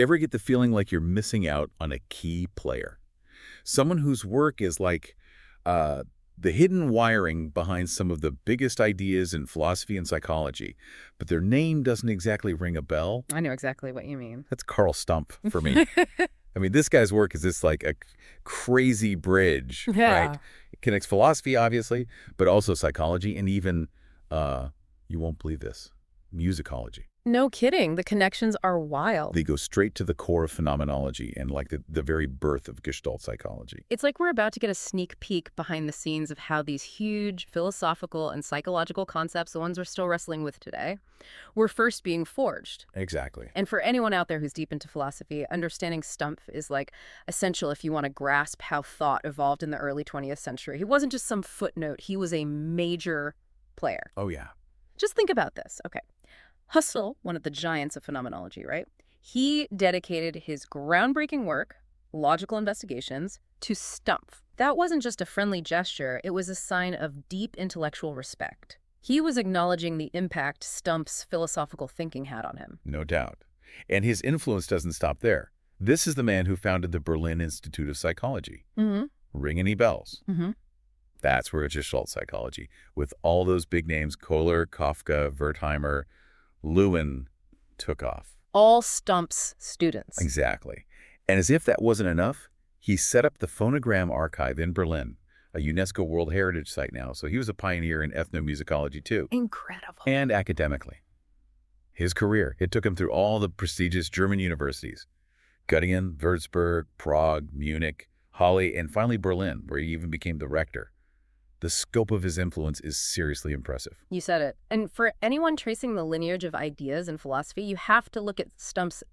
Ever get the feeling like you're missing out on a key player? Someone whose work is like uh, the hidden wiring behind some of the biggest ideas in philosophy and psychology, but their name doesn't exactly ring a bell? I know exactly what you mean. That's Carl Stumpf for me. I mean, this guy's work is this like a crazy bridge, right? Yeah. It connects philosophy, obviously, but also psychology and even, you won't believe this, musicology. No kidding. The connections are wild. They go straight to the core of phenomenology and like the very birth of Gestalt psychology. It's like we're about to get a sneak peek behind the scenes of how these huge philosophical and psychological concepts, the ones we're still wrestling with today, were first being forged. Exactly. And for anyone out there who's deep into philosophy, understanding Stumpf is like essential if you want to grasp how thought evolved in the early 20th century. He wasn't just some footnote. He was a major player. Oh, yeah. Just think about this. Okay. Husserl, one of the giants of phenomenology, right? He dedicated his groundbreaking work, Logical Investigations, to Stumpf. That wasn't just a friendly gesture, it was a sign of deep intellectual respect. He was acknowledging the impact Stumpf's philosophical thinking had on him. No doubt. And his influence doesn't stop there. This is the man who founded the Berlin Institute of Psychology. Mm-hmm. Ring any bells? Mm-hmm. That's where Gestalt psychology, with all those big names, Kohler, Kafka, Wertheimer, Lewin, took off. All Stumpf's students. Exactly. And as if that wasn't enough, he set up the Phonogram Archive in Berlin, a UNESCO World Heritage Site now, so he was a pioneer in ethnomusicology too. Incredible. And academically. His career, it took him through all the prestigious German universities, Göttingen, Würzburg, Prague, Munich, Halle, and finally Berlin, where he even became the rector. The scope of his influence is seriously impressive. You said it. And for anyone tracing the lineage of ideas in philosophy, you have to look at Stumpf's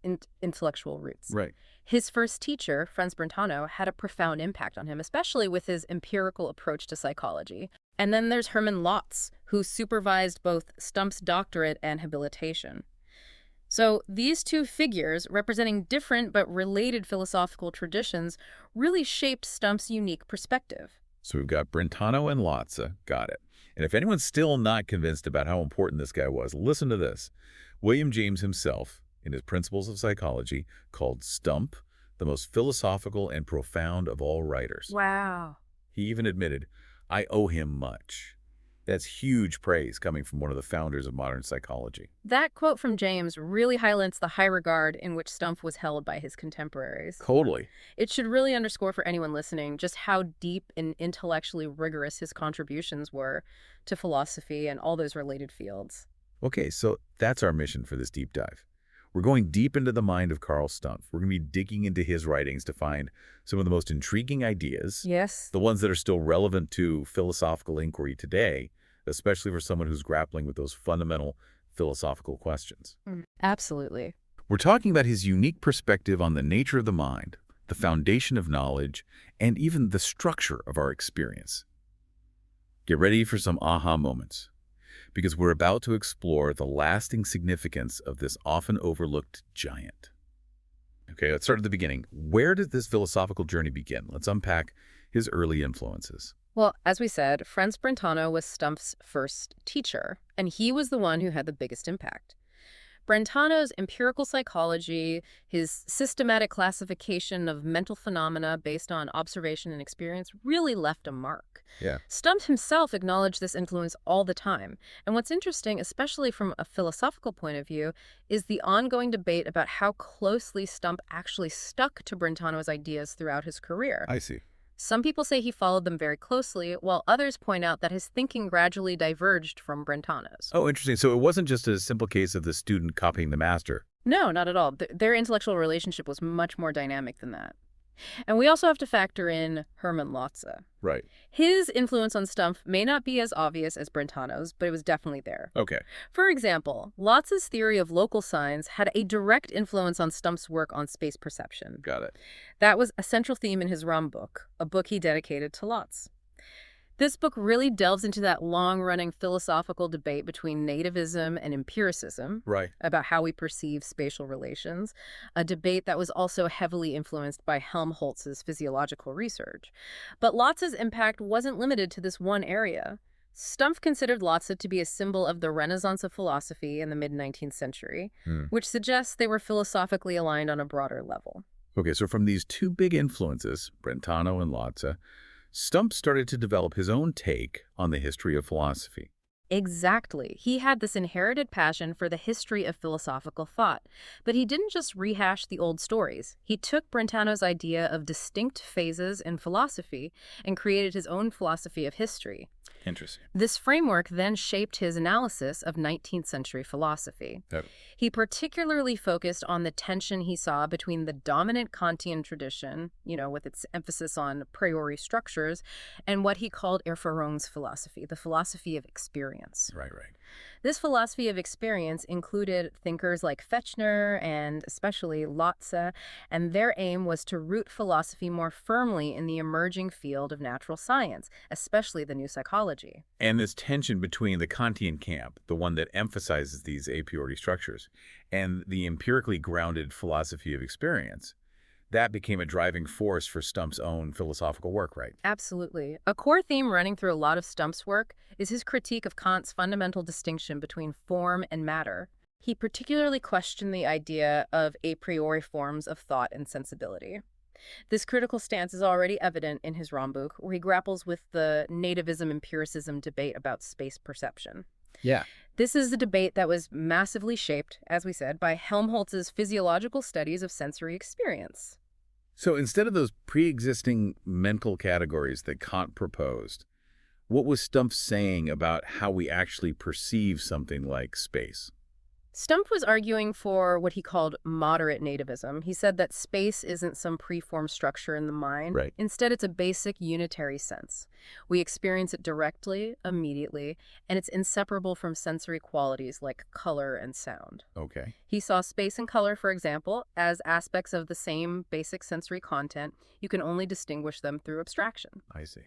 intellectual roots. Right. His first teacher, Franz Brentano, had a profound impact on him, especially with his empirical approach to psychology. And then there's Hermann Lotz, who supervised both Stumpf's doctorate and habilitation. So these two figures, representing different but related philosophical traditions, really shaped Stumpf's unique perspective. So we've got Brentano and Lotze. Got it. And if anyone's still not convinced about how important this guy was, listen to this. William James himself, in his Principles of Psychology, called Stumpf the most philosophical and profound of all writers. Wow. He even admitted, I owe him much. That's huge praise coming from one of the founders of modern psychology. That quote from James really highlights the high regard in which Stumpf was held by his contemporaries. Totally. It should really underscore for anyone listening just how deep and intellectually rigorous his contributions were to philosophy and all those related fields. Okay, so that's our mission for this deep dive. We're going deep into the mind of Carl Stumpf. We're going to be digging into his writings to find some of the most intriguing ideas, Yes. the ones that are still relevant to philosophical inquiry today, especially for someone who's grappling with those fundamental philosophical questions. Absolutely. We're talking about his unique perspective on the nature of the mind, the foundation of knowledge, and even the structure of our experience. Get ready for some aha moments, because we're about to explore the lasting significance of this often overlooked giant. Okay, let's start at the beginning. Where did this philosophical journey begin? Let's unpack his early influences. Well, as we said, Franz Brentano was Stumpf's first teacher, and he was the one who had the biggest impact. Brentano's empirical psychology, his systematic classification of mental phenomena based on observation and experience really left a mark. Yeah. Stumpf himself acknowledged this influence all the time. And what's interesting, especially from a philosophical point of view, is the ongoing debate about how closely Stumpf actually stuck to Brentano's ideas throughout his career. I see. Some people say he followed them very closely, while others point out that his thinking gradually diverged from Brentano's. Oh, interesting. So it wasn't just a simple case of the student copying the master. No, not at all. Their intellectual relationship was much more dynamic than that. And we also have to factor in Hermann Lotze. Right. His influence on Stumpf may not be as obvious as Brentano's, but it was definitely there. Okay. For example, Lotze's theory of local signs had a direct influence on Stumpf's work on space perception. Got it. That was a central theme in his Rum book, a book he dedicated to Lotze. This book really delves into that long-running philosophical debate between nativism and empiricism Right. about how we perceive spatial relations, a debate that was also heavily influenced by Helmholtz's physiological research. But Lotze's impact wasn't limited to this one area. Stumpf considered Lotze to be a symbol of the Renaissance of philosophy in the mid-19th century, Hmm. which suggests they were philosophically aligned on a broader level. Okay, so from these two big influences, Brentano and Lotze, Stumpf started to develop his own take on the history of philosophy. Exactly. He had this inherited passion for the history of philosophical thought. But he didn't just rehash the old stories. He took Brentano's idea of distinct phases in philosophy and created his own philosophy of history. Interesting. This framework then shaped his analysis of 19th century philosophy. He particularly focused on the tension he saw between the dominant Kantian tradition, with its emphasis on a priori structures, and what he called Erfahrungsphilosophy, the philosophy of experience. Right, right. This philosophy of experience included thinkers like Fechner and especially Lotze, and their aim was to root philosophy more firmly in the emerging field of natural science, especially the new psychology. And this tension between the Kantian camp, the one that emphasizes these a priori structures, and the empirically grounded philosophy of experience, that became a driving force for Stumpf's own philosophical work, right? Absolutely. A core theme running through a lot of Stumpf's work is his critique of Kant's fundamental distinction between form and matter. He particularly questioned the idea of a priori forms of thought and sensibility. This critical stance is already evident in his Rombuch, where he grapples with the nativism-empiricism debate about space perception. Yeah. This is a debate that was massively shaped, as we said, by Helmholtz's physiological studies of sensory experience. So instead of those pre-existing mental categories that Kant proposed, what was Stumpf saying about how we actually perceive something like space? Stumpf was arguing for what he called moderate nativism. He said that space isn't some preformed structure in the mind. Right. Instead, it's a basic unitary sense. We experience it directly, immediately, and it's inseparable from sensory qualities like color and sound. Okay. He saw space and color, for example, as aspects of the same basic sensory content. You can only distinguish them through abstraction. I see.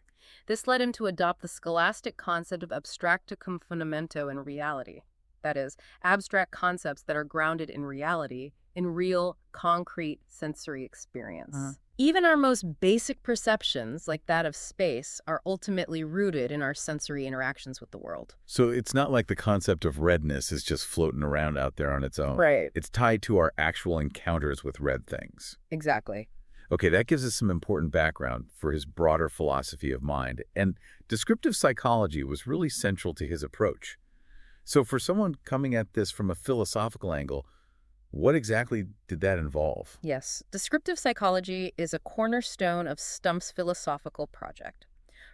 This led him to adopt the scholastic concept of abstractum fundamento in reality. That is, abstract concepts that are grounded in reality, in real, concrete sensory experience. Even our most basic perceptions, like that of space, are ultimately rooted in our sensory interactions with the world. So it's not like the concept of redness is just floating around out there on its own. Right. It's tied to our actual encounters with red things. Exactly. Okay, that gives us some important background for his broader philosophy of mind. And descriptive psychology was really central to his approach. So for someone coming at this from a philosophical angle, what exactly did that involve? Yes, descriptive psychology is a cornerstone of Stumpf's philosophical project.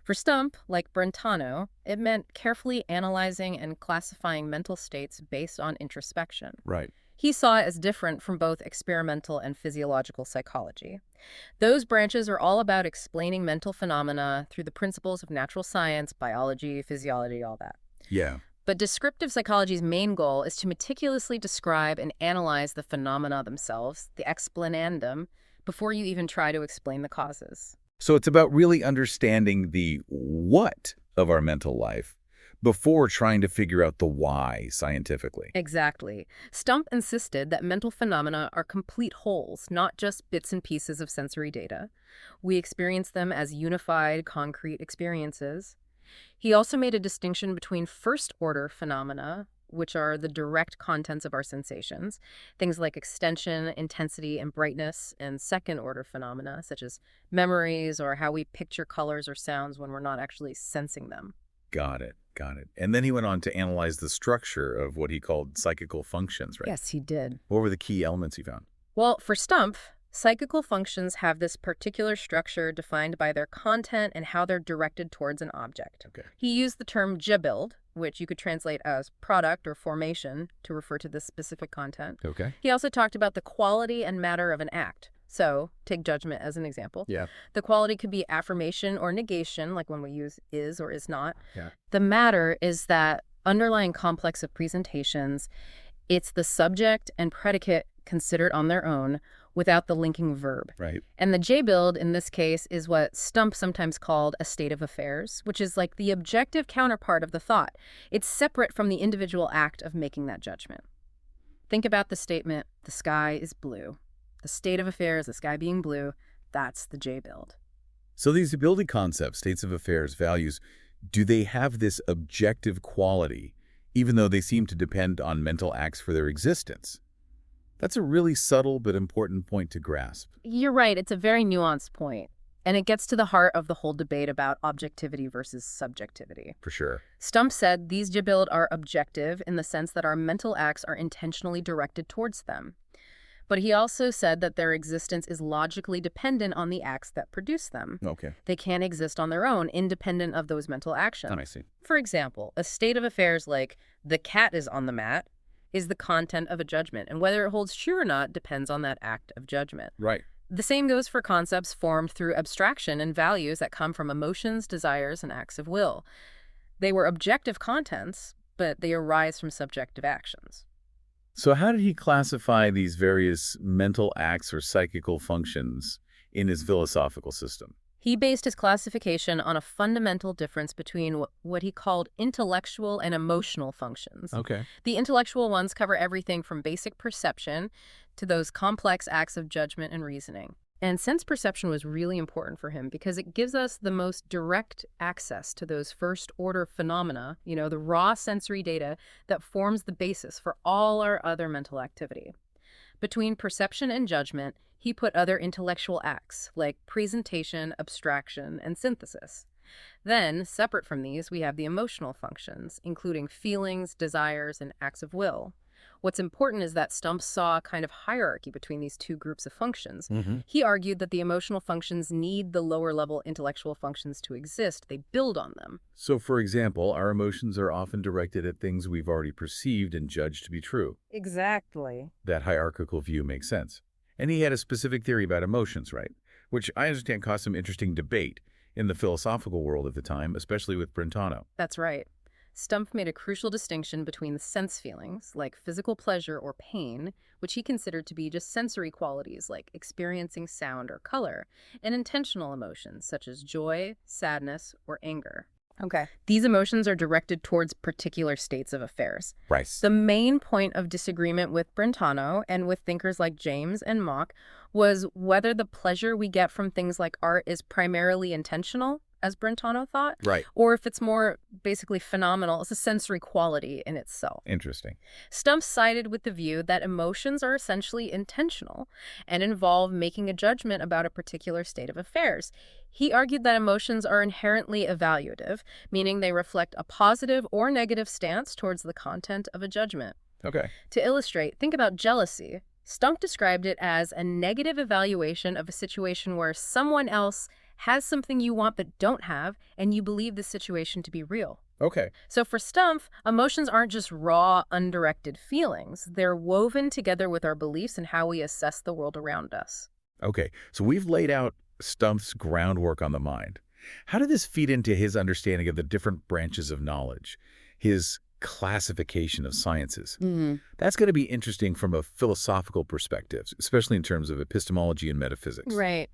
For Stumpf, like Brentano, it meant carefully analyzing and classifying mental states based on introspection. Right. He saw it as different from both experimental and physiological psychology. Those branches are all about explaining mental phenomena through the principles of natural science, biology, physiology, all that. Yeah. But descriptive psychology's main goal is to meticulously describe and analyze the phenomena themselves, the explanandum, before you even try to explain the causes. So it's about really understanding the what of our mental life before trying to figure out the why scientifically. Exactly. Stumpf insisted that mental phenomena are complete wholes, not just bits and pieces of sensory data. We experience them as unified, concrete experiences. He also made a distinction between first-order phenomena, which are the direct contents of our sensations, things like extension, intensity, and brightness, and second-order phenomena, such as memories or how we picture colors or sounds when we're not actually sensing them. Got it. Got it. And then he went on to analyze the structure of what he called psychical functions, right? Yes, he did. What were the key elements he found? Well, for Stumpf, psychical functions have this particular structure defined by their content and how they're directed towards an object. Okay. He used the term Gebild, which you could translate as product or formation to refer to this specific content. Okay. He also talked about the quality and matter of an act. So, take judgment as an example. Yeah. The quality could be affirmation or negation, like when we use is or is not. Yeah. The matter is that underlying complex of presentations. It's the subject and predicate considered on their own without the linking verb. Right. And the J-build in this case is what Stumpf sometimes called a state of affairs, which is like the objective counterpart of the thought. It's separate from the individual act of making that judgment. Think about the statement, the sky is blue. The state of affairs, the sky being blue, that's the J-build. So these ability concepts, states of affairs, values, Do they have this objective quality, even though they seem to depend on mental acts for their existence? That's a really subtle but important point to grasp. You're right, it's a very nuanced point, and it gets to the heart of the whole debate about objectivity versus subjectivity. For sure. Stumpf said these Jibild are objective in the sense that our mental acts are intentionally directed towards them. But he also said that their existence is logically dependent on the acts that produce them. Okay. They can't exist on their own, independent of those mental actions. I see. For example, a state of affairs like the cat is on the mat is the content of a judgment, and whether it holds true or not depends on that act of judgment. Right. The same goes for concepts formed through abstraction and values that come from emotions, desires, and acts of will. They were objective contents, but they arise from subjective actions. So how did he classify these various mental acts or psychical functions in his philosophical system? He based his classification on a fundamental difference between what he called intellectual and emotional functions. Okay. The intellectual ones cover everything from basic perception to those complex acts of judgment and reasoning. And sense perception was really important for him because it gives us the most direct access to those first-order phenomena, the raw sensory data that forms the basis for all our other mental activity. Between perception and judgment, he put other intellectual acts like presentation, abstraction, and synthesis. Then, separate from these, we have the emotional functions, including feelings, desires, and acts of will. What's important is that Stumpf saw a kind of hierarchy between these two groups of functions. He argued that the emotional functions need the lower-level intellectual functions to exist. They build on them. So, for example, our emotions are often directed at things we've already perceived and judged to be true. Exactly. That hierarchical view makes sense. And he had a specific theory about emotions, right? Which I understand caused some interesting debate in the philosophical world at the time, especially with Brentano. That's right. Stumpf made a crucial distinction between the sense feelings, like physical pleasure or pain, which he considered to be just sensory qualities like experiencing sound or color, and intentional emotions such as joy, sadness, or anger. Okay. These emotions are directed towards particular states of affairs. Right. The main point of disagreement with Brentano and with thinkers like James and Mach was whether the pleasure we get from things like art is primarily intentional, as Brentano thought, Right. or if it's more basically phenomenal. It's a sensory quality in itself. Interesting. Stumpf sided with the view that emotions are essentially intentional and involve making a judgment about a particular state of affairs. He argued that emotions are inherently evaluative, meaning they reflect a positive or negative stance towards the content of a judgment. Okay. To illustrate, think about jealousy. Stumpf described it as a negative evaluation of a situation where someone else has something you want but don't have, and you believe the situation to be real. Okay. So for Stumpf, emotions aren't just raw, undirected feelings. They're woven together with our beliefs and how we assess the world around us. Okay. So we've laid out Stumpf's groundwork on the mind. How did this feed into his understanding of the different branches of knowledge, his classification of sciences? That's going to be interesting from a philosophical perspective, especially in terms of epistemology and metaphysics. Right.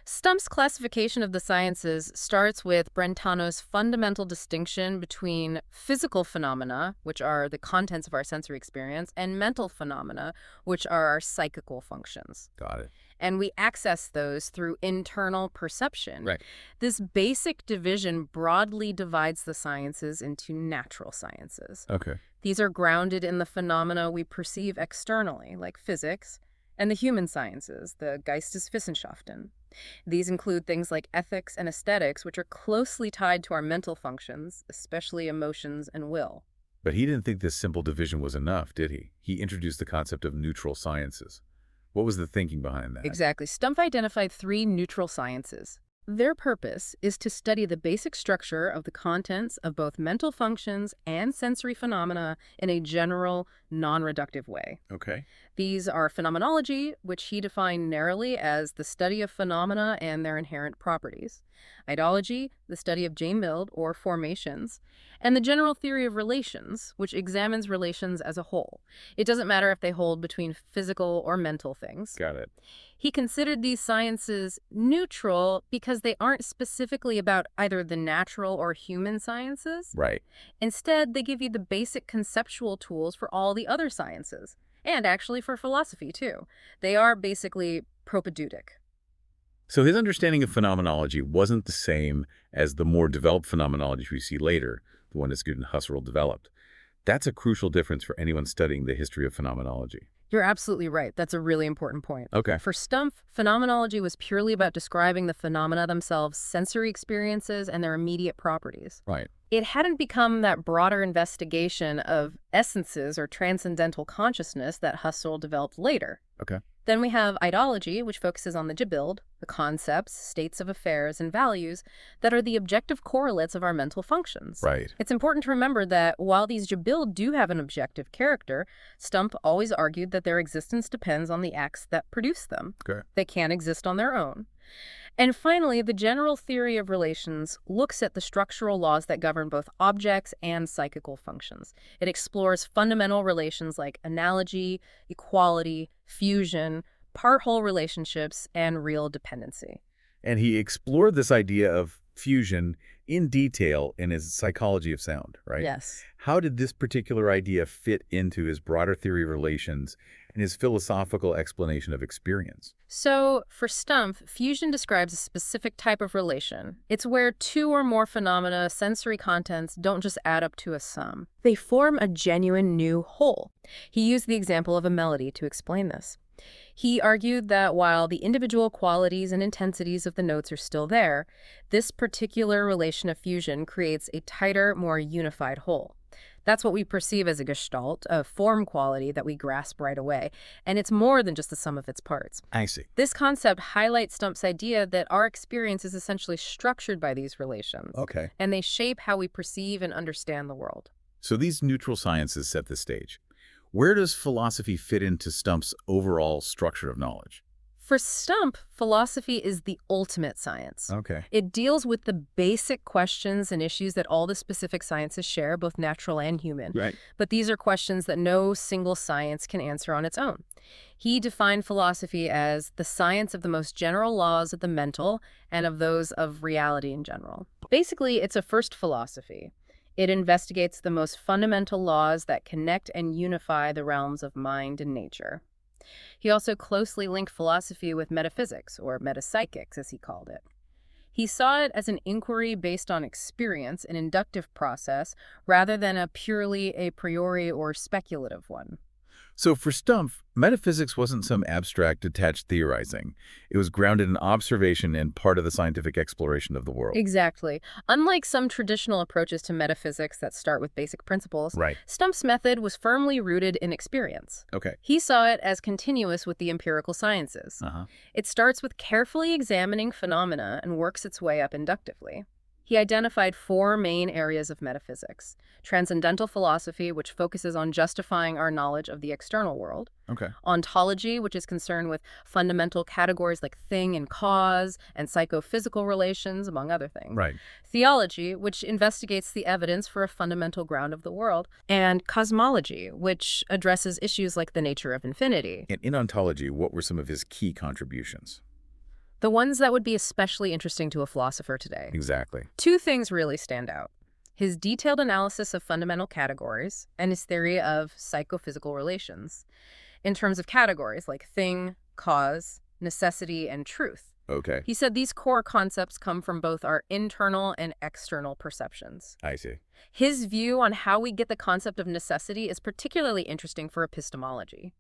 Stumpf's classification of the sciences starts with Brentano's fundamental distinction between physical phenomena, which are the contents of our sensory experience, and mental phenomena, which are our psychical functions. Got it. And we access those through internal perception. Right. This basic division broadly divides the sciences into natural sciences. Okay. These are grounded in the phenomena we perceive externally, like physics, and the human sciences, the Geisteswissenschaften. These include things like ethics and aesthetics, which are closely tied to our mental functions, especially emotions and will. But he didn't think this simple division was enough, did he? He introduced the concept of neutral sciences. What was the thinking behind that? Exactly. Stumpf identified 3 neutral sciences. Their purpose is to study the basic structure of the contents of both mental functions and sensory phenomena in a general, non-reductive way. Okay. These are phenomenology, which he defined narrowly as the study of phenomena and their inherent properties, ideology, the study of Jibild or formations, and the general theory of relations, which examines relations as a whole. It doesn't matter if they hold between physical or mental things. Got it. He considered these sciences neutral because they aren't specifically about either the natural or human sciences. Right. Instead, they give you the basic conceptual tools for all the other sciences, and actually for philosophy, too. They are basically propedeutic. So his understanding of phenomenology wasn't the same as the more developed phenomenology we see later, the one that Student Husserl developed. That's a crucial difference for anyone studying the history of phenomenology. You're absolutely right. That's a really important point. Okay. For Stumpf, phenomenology was purely about describing the phenomena themselves, sensory experiences, and their immediate properties. Right. It hadn't become that broader investigation of essences or transcendental consciousness that Husserl developed later. Okay. Then we have ideology, which focuses on the Gebild, the concepts, states of affairs, and values that are the objective correlates of our mental functions. Right. It's important to remember that while these Gebild do have an objective character, Stumpf always argued that their existence depends on the acts that produce them. Okay. They can't exist on their own. And finally, the general theory of relations looks at the structural laws that govern both objects and psychical functions. It explores fundamental relations like analogy, equality, fusion, part-whole relationships, and real dependency. And he explored this idea of fusion in detail in his Psychology of Sound, right? Yes. How did this particular idea fit into his broader theory of relations and his philosophical explanation of experience? So, for Stumpf, fusion describes a specific type of relation. It's where two or more phenomena, sensory contents, don't just add up to a sum. They form a genuine new whole. He used the example of a melody to explain this. He argued that while the individual qualities and intensities of the notes are still there, this particular relation of fusion creates a tighter, more unified whole. That's what we perceive as a gestalt, a form quality that we grasp right away, and it's more than just the sum of its parts. I see. This concept highlights Stumpf's idea that our experience is essentially structured by these relations, Okay. and they shape how we perceive and understand the world. So these neutral sciences set the stage. Where does philosophy fit into Stumpf's overall structure of knowledge? For Stumpf, philosophy is the ultimate science. Okay. It deals with the basic questions and issues that all the specific sciences share, both natural and human. Right. But these are questions that no single science can answer on its own. He defined philosophy as the science of the most general laws of the mental and of those of reality in general. Basically, it's a first philosophy. It investigates the most fundamental laws that connect and unify the realms of mind and nature. He also closely linked philosophy with metaphysics, or metapsychics, as he called it. He saw it as an inquiry based on experience, an inductive process, rather than a purely a priori or speculative one. So for Stumpf, metaphysics wasn't some abstract, detached theorizing. It was grounded in observation and part of the scientific exploration of the world. Exactly. Unlike some traditional approaches to metaphysics that start with basic principles, Right. Stumpf's method was firmly rooted in experience. Okay. He saw it as continuous with the empirical sciences. Uh-huh. It starts with carefully examining phenomena and works its way up inductively. He identified four main areas of metaphysics: transcendental philosophy, which focuses on justifying our knowledge of the external world; Okay. ontology, which is concerned with fundamental categories like thing and cause, and psychophysical relations, among other things; Right. theology, which investigates the evidence for a fundamental ground of the world; and cosmology, which addresses issues like the nature of infinity. And in ontology, what were some of his key contributions? The ones that would be especially interesting to a philosopher today. Exactly. Two things really stand out: his detailed analysis of fundamental categories and his theory of psychophysical relations in terms of categories like thing, cause, necessity, and truth. Okay. He said these core concepts come from both our internal and external perceptions. I see. His view on how we get the concept of necessity is particularly interesting for epistemology.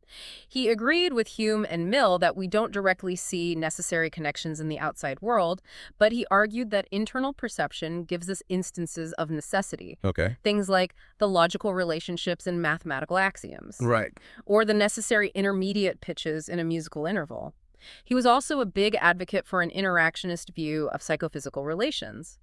He agreed with Hume and Mill that we don't directly see necessary connections in the outside world, but he argued that internal perception gives us instances of necessity. Okay. Things like the logical relationships in mathematical axioms, Right. or the necessary intermediate pitches in a musical interval. He was also a big advocate for an interactionist view of psychophysical relations.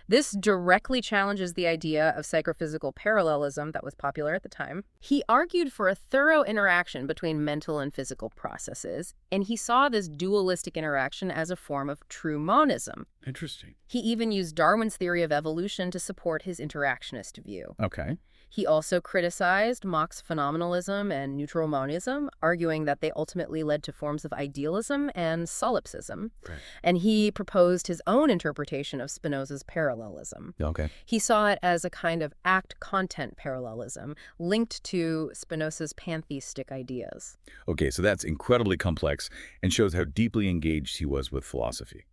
This directly challenges the idea of psychophysical parallelism that was popular at the time. He argued for a thorough interaction between mental and physical processes, and he saw this dualistic interaction as a form of true monism. Interesting. He even used Darwin's theory of evolution to support his interactionist view. Okay. He also criticized Mach's phenomenalism and neutral monism, arguing that they ultimately led to forms of idealism and solipsism. Right. And he proposed his own interpretation of Spinoza's parallelism. Okay. He saw it as a kind of act-content parallelism linked to Spinoza's pantheistic ideas. Okay, so that's incredibly complex and shows how deeply engaged he was with philosophy.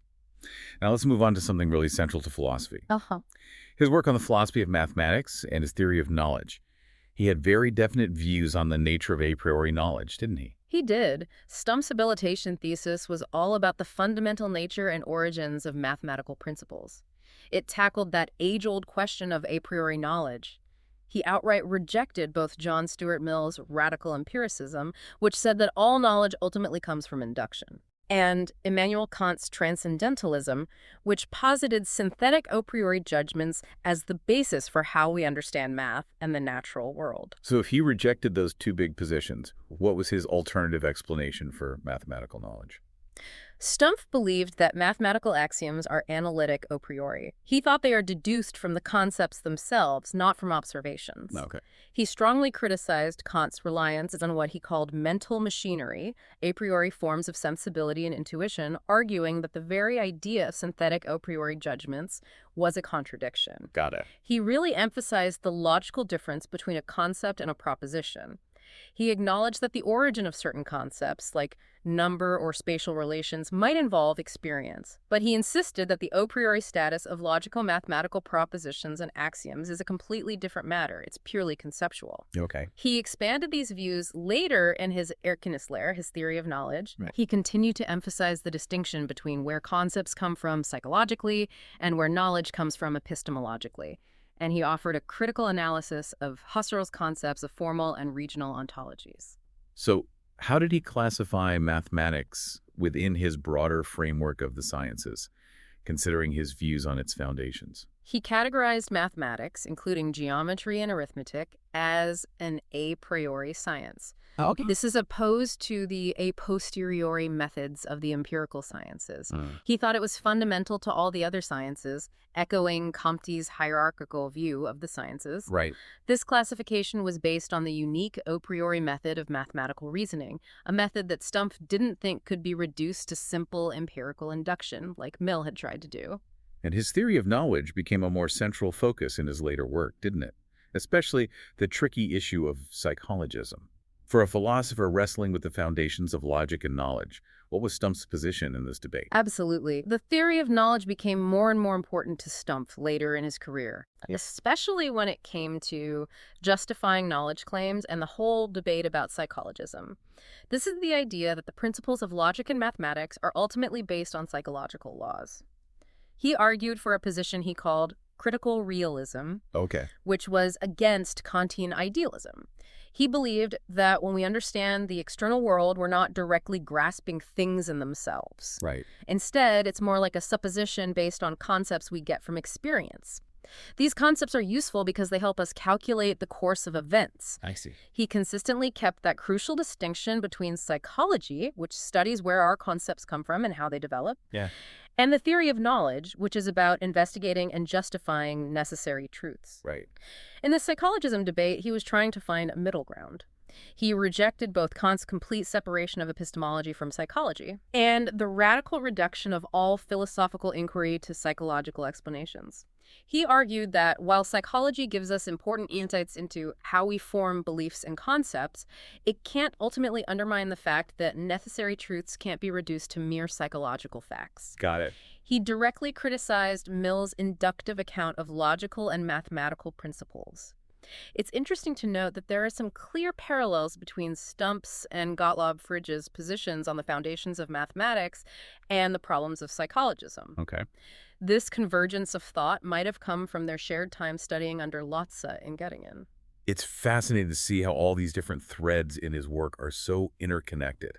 Now let's move on to something really central to philosophy. Uh-huh. His work on the philosophy of mathematics and his theory of knowledge. He had very definite views on the nature of a priori knowledge, didn't he? He did. Stumpf's habilitation thesis was all about the fundamental nature and origins of mathematical principles. It tackled that age-old question of a priori knowledge. He outright rejected both John Stuart Mill's radical empiricism, which said that all knowledge ultimately comes from induction, and Immanuel Kant's transcendentalism, which posited synthetic a priori judgments as the basis for how we understand math and the natural world. So if he rejected those two big positions, what was his alternative explanation for mathematical knowledge? Stumpf believed that mathematical axioms are analytic a priori. He thought they are deduced from the concepts themselves, not from observations. Okay. He strongly criticized Kant's reliance on what he called mental machinery, a priori forms of sensibility and intuition, arguing that the very idea of synthetic a priori judgments was a contradiction. Got it. He really emphasized the logical difference between a concept and a proposition. He acknowledged that the origin of certain concepts, like number or spatial relations, might involve experience, but he insisted that the a priori status of logical mathematical propositions and axioms is a completely different matter. It's purely conceptual. Okay. He expanded these views later in his Erkennislehre, his theory of knowledge. Right. He continued to emphasize the distinction between where concepts come from psychologically and where knowledge comes from epistemologically. And he offered a critical analysis of Husserl's concepts of formal and regional ontologies. So how did he classify mathematics within his broader framework of the sciences, considering his views on its foundations? He categorized mathematics, including geometry and arithmetic, as an a priori science. Oh, okay. This is opposed to the a posteriori methods of the empirical sciences. He thought it was fundamental to all the other sciences, echoing Comte's hierarchical view of the sciences. Right. This classification was based on the unique a priori method of mathematical reasoning, a method that Stumpf didn't think could be reduced to simple empirical induction, like Mill had tried to do. And his theory of knowledge became a more central focus in his later work, didn't it? Especially the tricky issue of psychologism. For a philosopher wrestling with the foundations of logic and knowledge, what was Stumpf's position in this debate? Absolutely. The theory of knowledge became more and more important to Stumpf later in his career, especially when it came to justifying knowledge claims and the whole debate about psychologism. This is the idea that the principles of logic and mathematics are ultimately based on psychological laws. He argued for a position he called critical realism, Okay. which was against Kantian idealism. He believed that when we understand the external world, we're not directly grasping things in themselves. Right. Instead, it's more like a supposition based on concepts we get from experience. These concepts are useful because they help us calculate the course of events. I see. He consistently kept that crucial distinction between psychology, which studies where our concepts come from and how they develop, Yeah. and the theory of knowledge, which is about investigating and justifying necessary truths. Right. In the psychologism debate, he was trying to find a middle ground. He rejected both Kant's complete separation of epistemology from psychology and the radical reduction of all philosophical inquiry to psychological explanations. He argued that while psychology gives us important insights into how we form beliefs and concepts, it can't ultimately undermine the fact that necessary truths can't be reduced to mere psychological facts. Got it. He directly criticized Mill's inductive account of logical and mathematical principles. It's interesting to note that there are some clear parallels between Stumpf's and Gottlob Frige's positions on the foundations of mathematics and the problems of psychologism. Okay. This convergence of thought might have come from their shared time studying under Lotze in Göttingen. It's fascinating to see how all these different threads in his work are so interconnected.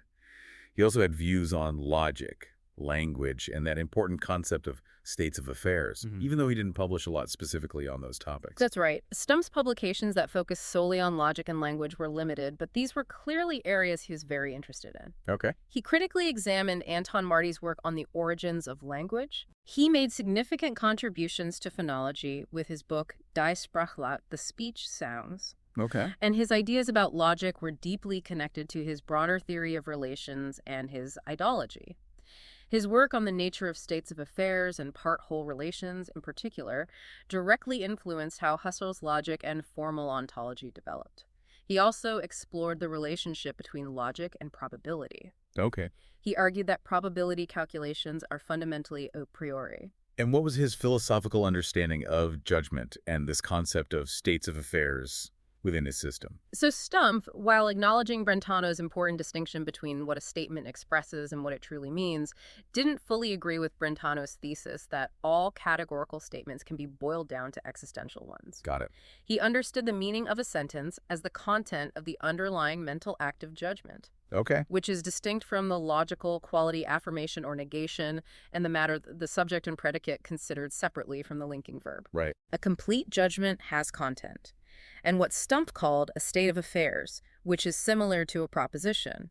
He also had views on logic, language, and that important concept of states of affairs, even though he didn't publish a lot specifically on those topics. That's right. Stumpf's publications that focused solely on logic and language were limited, but these were clearly areas he was very interested in. Okay. He critically examined Anton Marty's work on the origins of language. He made significant contributions to phonology with his book Die Sprachlat, The Speech Sounds, Okay. and his ideas about logic were deeply connected to his broader theory of relations and his ideology. His work on the nature of states of affairs and part-whole relations, in particular, directly influenced how Husserl's logic and formal ontology developed. He also explored the relationship between logic and probability. Okay. He argued that probability calculations are fundamentally a priori. And what was his philosophical understanding of judgment and this concept of states of affairs within his system? So Stumpf, while acknowledging Brentano's important distinction between what a statement expresses and what it truly means, didn't fully agree with Brentano's thesis that all categorical statements can be boiled down to existential ones. Got it. He understood the meaning of a sentence as the content of the underlying mental act of judgment, Okay. which is distinct from the logical quality affirmation or negation and the matter the subject and predicate considered separately from the linking verb. Right. A complete judgment has content, and what Stumpf called a state of affairs, which is similar to a proposition.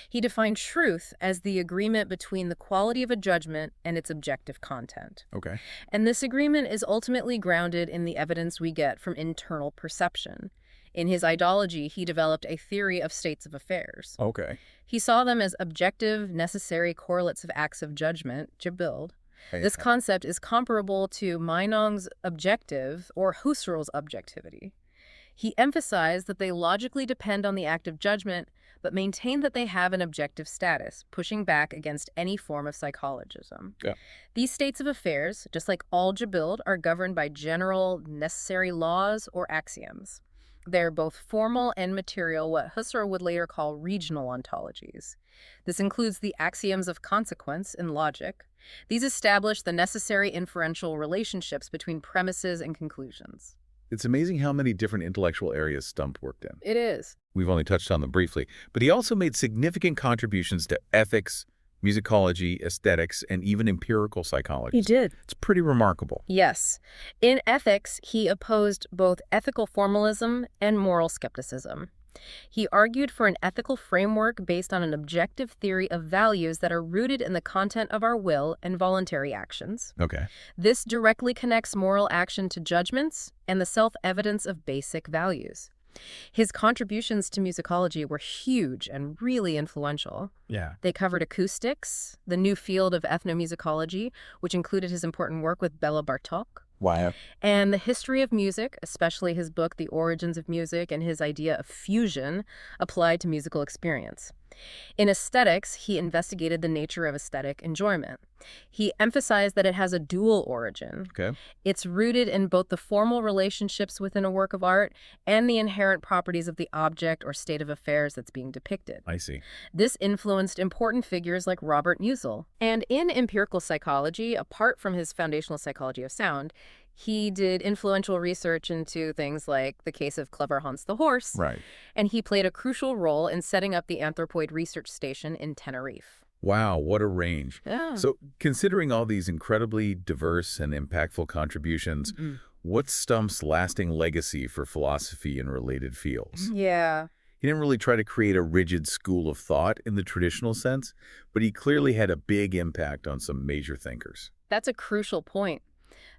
He defined truth as the agreement between the quality of a judgment and its objective content. Okay. And this agreement is ultimately grounded in the evidence we get from internal perception. In his ideology, he developed a theory of states of affairs. Okay. He saw them as objective, necessary correlates of acts of judgment, Gebild. This concept is comparable to Meinong's objective or Husserl's objectivity. He emphasized that they logically depend on the act of judgment, but maintained that they have an objective status, pushing back against any form of psychologism. Yeah. These states of affairs, just like all Gebild, are governed by general, necessary laws or axioms. They're both formal and material, what Husserl would later call regional ontologies. This includes the axioms of consequence in logic. These establish the necessary inferential relationships between premises and conclusions. It's amazing how many different intellectual areas Stumpf worked in. It is. We've only touched on them briefly, but he also made significant contributions to ethics, musicology, aesthetics, and even empirical psychology. He did. It's pretty remarkable. Yes. In ethics, he opposed both ethical formalism and moral skepticism. He argued for an ethical framework based on an objective theory of values that are rooted in the content of our will and voluntary actions. Okay. This directly connects moral action to judgments and the self-evidence of basic values. His contributions to musicology were huge and really influential. Yeah. They covered acoustics, the new field of ethnomusicology, which included his important work with Bela Bartok, Wow. and the history of music, especially his book The Origins of Music and his idea of fusion applied to musical experience. In aesthetics, he investigated the nature of aesthetic enjoyment. He emphasized that it has a dual origin. Okay. It's rooted in both the formal relationships within a work of art and the inherent properties of the object or state of affairs that's being depicted. I see. This influenced important figures like Robert Musil. And in empirical psychology, apart from his foundational psychology of sound, he did influential research into things like the case of Clever Hans the horse, Right. and he played a crucial role in setting up the Anthropoid Research Station in Tenerife. Wow, what a range. Yeah. So, considering all these incredibly diverse and impactful contributions, what's Stumpf's lasting legacy for philosophy and related fields? Yeah. He didn't really try to create a rigid school of thought in the traditional sense, but he clearly had a big impact on some major thinkers. That's a crucial point.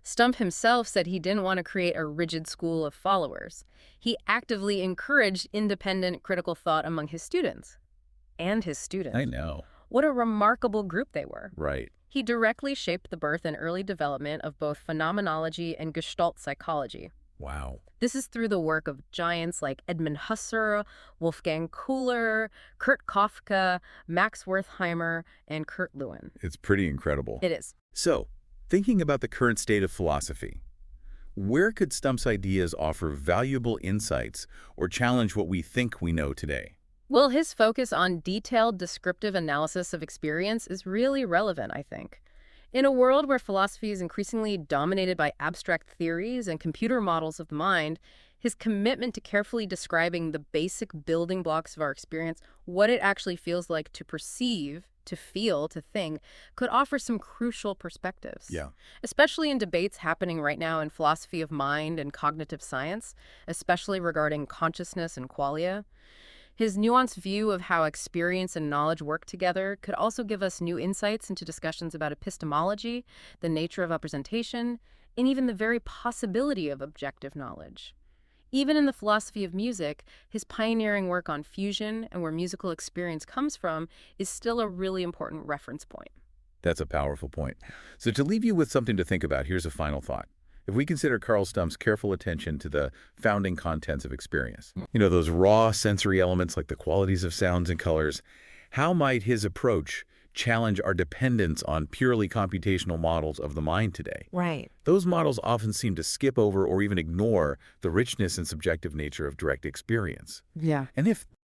Stumpf himself said he didn't want to create a rigid school of followers. He actively encouraged independent critical thought among his students. And his students. I know. What a remarkable group they were. Right. He directly shaped the birth and early development of both phenomenology and Gestalt psychology. Wow. This is through the work of giants like Edmund Husserl, Wolfgang Kohler, Kurt Kafka, Max Wertheimer, and Kurt Lewin. It's pretty incredible. It is. So, thinking about the current state of philosophy, where could Stumpf's ideas offer valuable insights or challenge what we think we know today? Well, his focus on detailed descriptive analysis of experience is really relevant, I think. In a world where philosophy is increasingly dominated by abstract theories and computer models of the mind, his commitment to carefully describing the basic building blocks of our experience, what it actually feels like to perceive to feel, to think, could offer some crucial perspectives. Yeah. Especially in debates happening right now in philosophy of mind and cognitive science, especially regarding consciousness and qualia. His nuanced view of how experience and knowledge work together could also give us new insights into discussions about epistemology, the nature of representation, and even the very possibility of objective knowledge. Even in the philosophy of music, his pioneering work on fusion and where musical experience comes from is still a really important reference point. That's a powerful point. So to leave you with something to think about, here's a final thought. If we consider Carl Stumpf's careful attention to the founding contents of experience, those raw sensory elements like the qualities of sounds and colors, how might his approach challenge our dependence on purely computational models of the mind today? Right. Those models often seem to skip over or even ignore the richness and subjective nature of direct experience. Yeah. And if